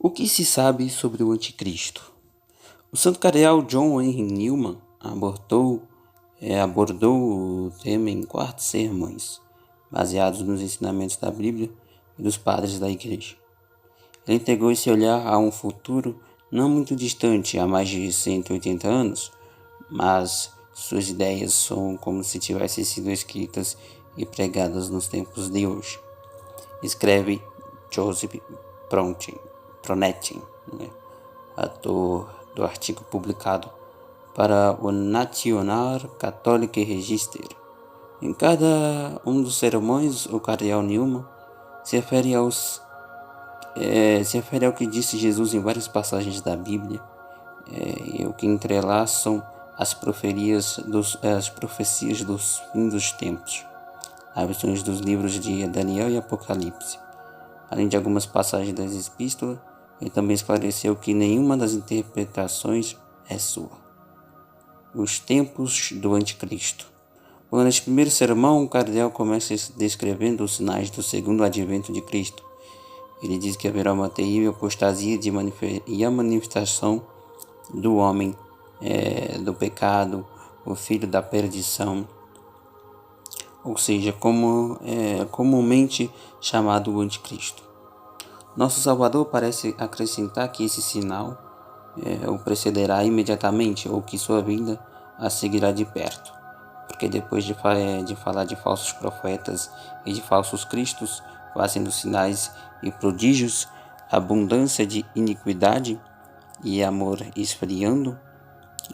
O que se sabe sobre o Anticristo? O santo cardeal John Henry Newman abordou o tema em 4 sermões, baseados nos ensinamentos da Bíblia e dos padres da Igreja. Ele entregou esse olhar a um futuro não muito distante, há mais de 180 anos, mas suas ideias são como se tivessem sido escritas e pregadas nos tempos de hoje. Escreve Joseph Pronetin, autor do artigo publicado para o National Catholic Register. Em cada um dos sermões, o cardeal Newman se refere ao que disse Jesus em várias passagens da Bíblia, e o que entrelaçam as profecias dos fins dos tempos, as versões dos livros de Daniel e Apocalipse. Além de algumas passagens das epístolas, ele também esclareceu que nenhuma das interpretações é sua. Os tempos do Anticristo. Bom, neste primeiro sermão, o cardeal começa descrevendo os sinais do segundo advento de Cristo. Ele diz que haverá uma terrível apostasia e a manifestação do homem, do pecado, o filho da perdição, ou seja, comumente chamado o Anticristo. Nosso Salvador parece acrescentar que esse sinal o precederá imediatamente, ou que sua vinda a seguirá de perto, porque depois de falar de falsos profetas e de falsos cristos, fazendo sinais e prodígios, abundância de iniquidade e amor esfriando,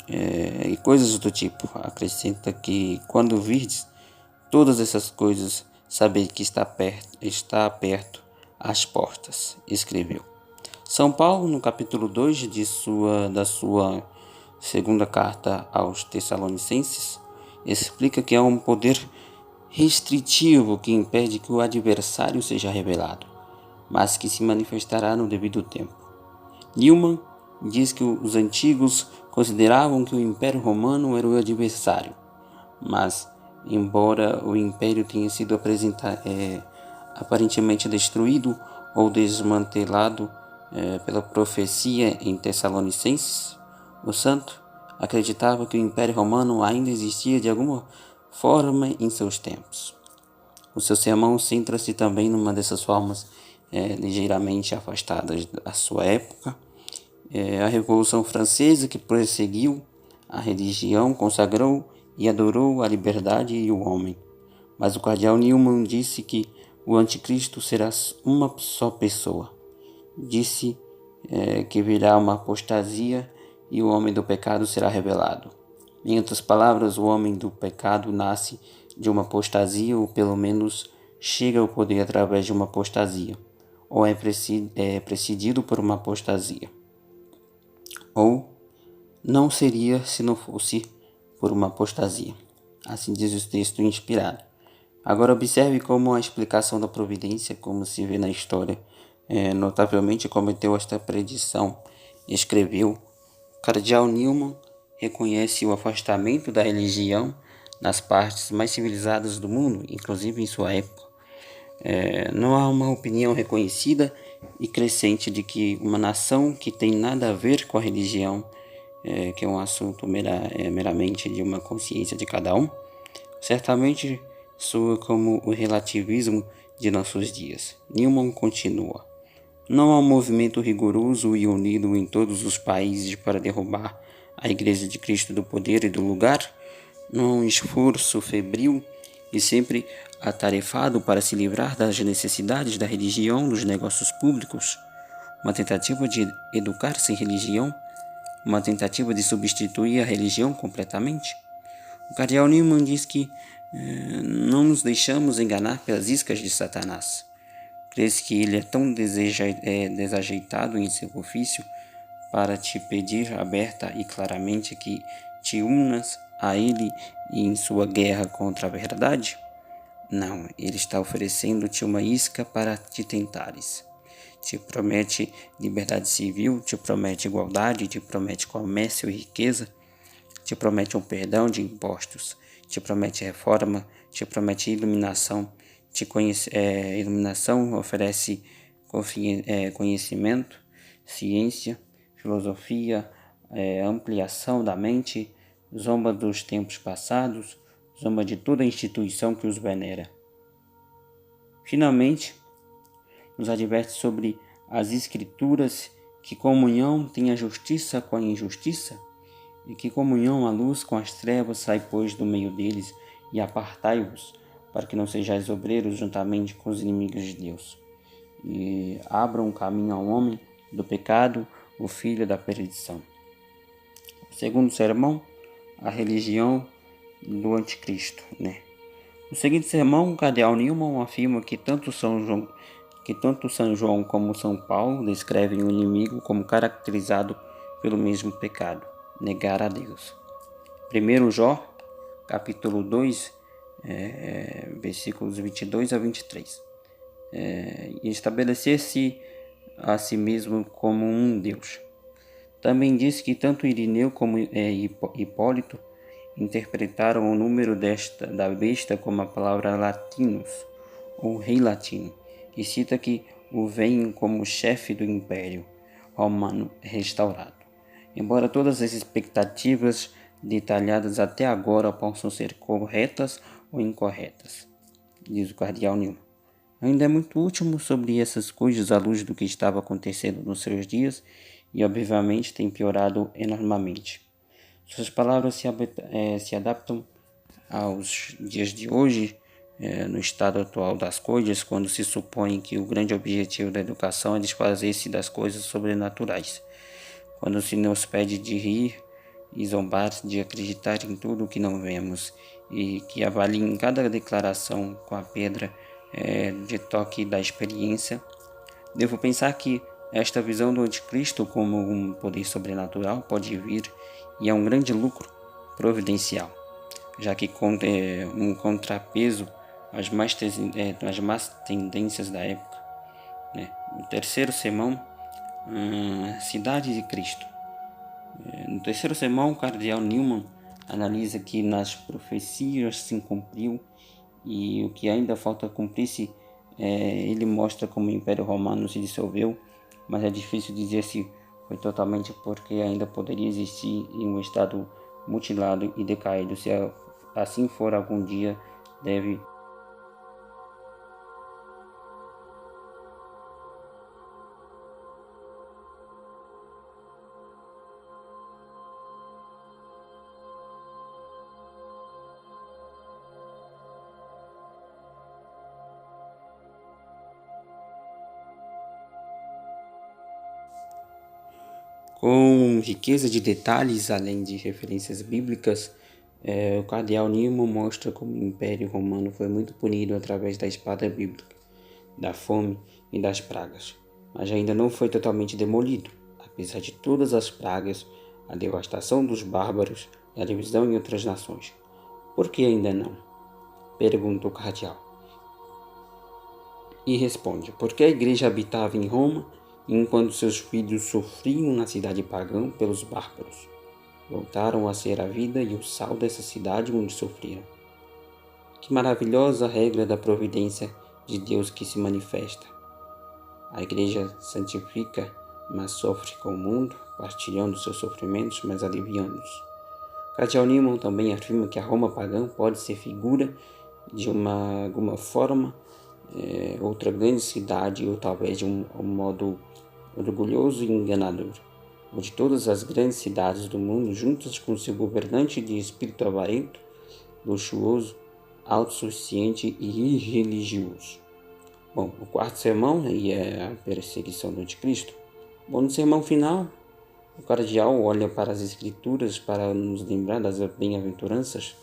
e coisas do tipo, acrescenta que quando virdes todas essas coisas, sabei que está perto às portas, escreveu. São Paulo, no capítulo 2 da sua segunda carta aos Tessalonicenses, explica que há um poder restritivo que impede que o adversário seja revelado, mas que se manifestará no devido tempo. Newman diz que os antigos consideravam que o Império Romano era o adversário, mas, embora o Império tenha sido aparentemente destruído ou desmantelado pela profecia em Tessalonicenses, o santo acreditava que o Império Romano ainda existia de alguma forma em seus tempos. O seu sermão centra-se também numa dessas formas ligeiramente afastadas da sua época. A Revolução Francesa, que perseguiu a religião, consagrou e adorou a liberdade e o homem. Mas o cardeal Newman disse que o anticristo será uma só pessoa. Disse que virá uma apostasia e o homem do pecado será revelado. Em outras palavras, o homem do pecado nasce de uma apostasia, ou pelo menos chega ao poder através de uma apostasia, ou é precedido por uma apostasia. Ou não seria se não fosse por uma apostasia. Assim diz o texto inspirado. Agora observe como a explicação da providência, como se vê na história, notavelmente cometeu esta predição. Escreveu: Cardeal Newman reconhece o afastamento da religião nas partes mais civilizadas do mundo, inclusive em sua época. Não há uma opinião reconhecida e crescente de que uma nação que tem nada a ver com a religião, que é um assunto meramente de uma consciência de cada um, certamente soa como o relativismo de nossos dias. Newman continua: não há um movimento rigoroso e unido em todos os países para derrubar a Igreja de Cristo do poder e do lugar. Não há um esforço febril e sempre atarefado para se livrar das necessidades da religião nos negócios públicos. Uma tentativa de educar sem religião, uma tentativa de substituir a religião completamente. O cardeal Newman diz que não nos deixamos enganar pelas iscas de Satanás. Crês que ele é tão desajeitado em seu ofício para te pedir aberta e claramente que te unas a ele em sua guerra contra a verdade? Não, ele está oferecendo-te uma isca para te tentares. Te promete liberdade civil, te promete igualdade, te promete comércio e riqueza, te promete um perdão de impostos, te promete reforma, te promete iluminação, iluminação oferece conhecimento, ciência, filosofia, ampliação da mente, zomba dos tempos passados, zomba de toda a instituição que os venera. Finalmente, nos adverte sobre as Escrituras que comunhão tem a justiça com a injustiça, e que comunhão a luz com as trevas sai, pois, do meio deles, e apartai-vos, para que não sejais obreiros juntamente com os inimigos de Deus. E abram um caminho ao homem do pecado, o filho da perdição. Segundo sermão, a religião do anticristo, No seguinte sermão, o cardeal Newman afirma que tanto São João como São Paulo descrevem o inimigo como caracterizado pelo mesmo pecado, negar a Deus. 1 Jó, capítulo 2, versículos 22 a 23. E estabelecer-se a si mesmo como um Deus. Também diz que tanto Irineu como Hipólito interpretaram o número da besta como a palavra latinos, ou rei latino, e cita que o veem como chefe do império romano restaurado. Embora todas as expectativas detalhadas até agora possam ser corretas ou incorretas, diz o cardeal Newman, ainda é muito útil sobre essas coisas à luz do que estava acontecendo nos seus dias e obviamente tem piorado enormemente. Suas palavras se adaptam aos dias de hoje, no estado atual das coisas, quando se supõe que o grande objetivo da educação é desfazer-se das coisas sobrenaturais. Quando se nos pede de rir e zombar, de acreditar em tudo o que não vemos e que avaliem cada declaração com a pedra de toque da experiência, devo pensar que esta visão do anticristo como um poder sobrenatural pode vir e é um grande lucro providencial, já que um contrapeso às más tendências da época. No terceiro sermão, Cidade de Cristo. No terceiro sermão, o cardeal Newman analisa que nas profecias se cumpriu e o que ainda falta cumprir-se, ele mostra como o Império Romano se dissolveu, mas é difícil dizer se foi totalmente porque ainda poderia existir em um estado mutilado e decaído. Se assim for, algum dia deve Com riqueza de detalhes, além de referências bíblicas, o cardeal Newman mostra como o Império Romano foi muito punido através da espada bíblica, da fome e das pragas, mas ainda não foi totalmente demolido. Apesar de todas as pragas, a devastação dos bárbaros e a divisão em outras nações. Por que ainda não? Pergunta o cardeal. E responde, porque a igreja habitava em Roma, enquanto seus filhos sofriam na cidade pagã pelos bárbaros. Voltaram a ser a vida e o sal dessa cidade onde sofreram. Que maravilhosa regra da providência de Deus que se manifesta. A igreja santifica, mas sofre com o mundo, partilhando seus sofrimentos, mas aliviando-os. Cardeal Newman também afirma que a Roma pagã pode ser figura de alguma forma outra grande cidade, ou talvez de um modo orgulhoso e enganador, onde todas as grandes cidades do mundo, juntas com seu governante de espírito avarento, luxuoso, autossuficiente e irreligioso. Bom, o quarto sermão é a perseguição do anticristo. Bom, no sermão final, o cardeal olha para as escrituras para nos lembrar das bem-aventuranças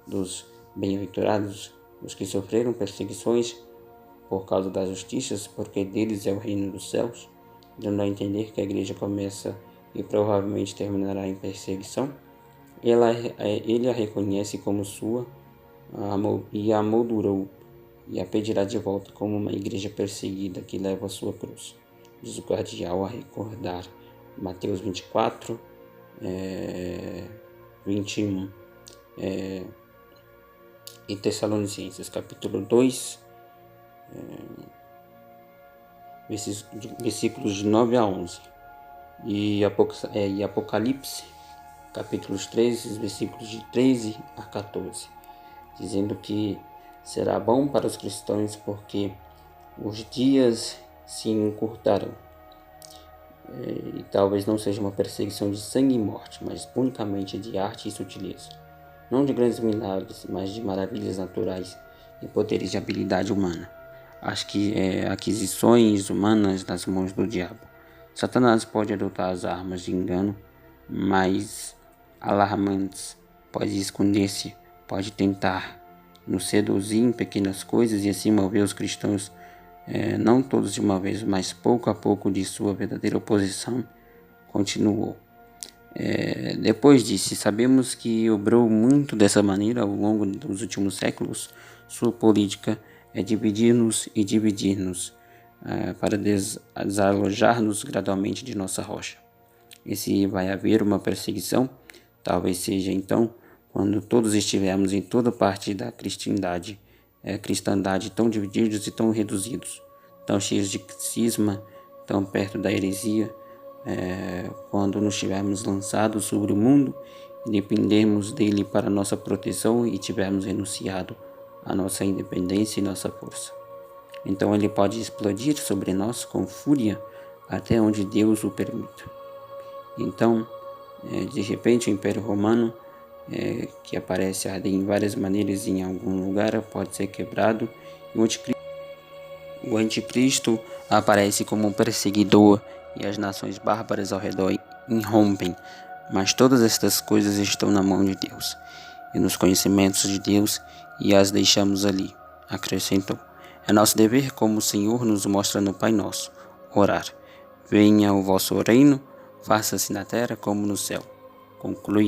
dos bem-aventurados, os que sofreram perseguições por causa das justiças, porque deles é o reino dos céus, dando a entender que a igreja começa e provavelmente terminará em perseguição. Ele a reconhece como sua e a moldurou e a pedirá de volta como uma igreja perseguida que leva a sua cruz. Diz o cardeal a recordar Mateus 24, 21 e Tessalonicenses capítulo 2, versículos de 9 a 11. e Apocalipse, capítulos 13, versículos de 13 a 14, dizendo que será bom para os cristãos porque os dias se encurtarão. E talvez não seja uma perseguição de sangue e morte, mas unicamente de arte e sutileza. Não de grandes milagres, mas de maravilhas naturais e poderes de habilidade humana. Acho que aquisições humanas nas mãos do diabo. Satanás pode adotar as armas de engano mais alarmantes, pode esconder-se, pode tentar nos seduzir em pequenas coisas e assim mover os cristãos, não todos de uma vez, mas pouco a pouco de sua verdadeira oposição. Continuou. Depois disso, sabemos que obrou muito dessa maneira ao longo dos últimos séculos. Sua política é dividir-nos e dividir-nos para desalojar-nos gradualmente de nossa rocha. E se vai haver uma perseguição, talvez seja então quando todos estivermos em toda parte da cristandade tão divididos e tão reduzidos, tão cheios de cisma, tão perto da heresia, quando nos tivermos lançados sobre o mundo e dependermos dele para nossa proteção e tivermos renunciado à nossa independência e nossa força. Então ele pode explodir sobre nós com fúria até onde Deus o permita. Então, de repente, o Império Romano, que aparece arder em várias maneiras em algum lugar, pode ser quebrado e o anticristo aparece como um perseguidor e as nações bárbaras ao redor irrompem. Mas todas estas coisas estão na mão de Deus e nos conhecimentos de Deus e as deixamos ali, acrescentou. É nosso dever, como o Senhor nos mostra no Pai Nosso, orar. Venha o vosso reino, faça-se na terra como no céu. Conclui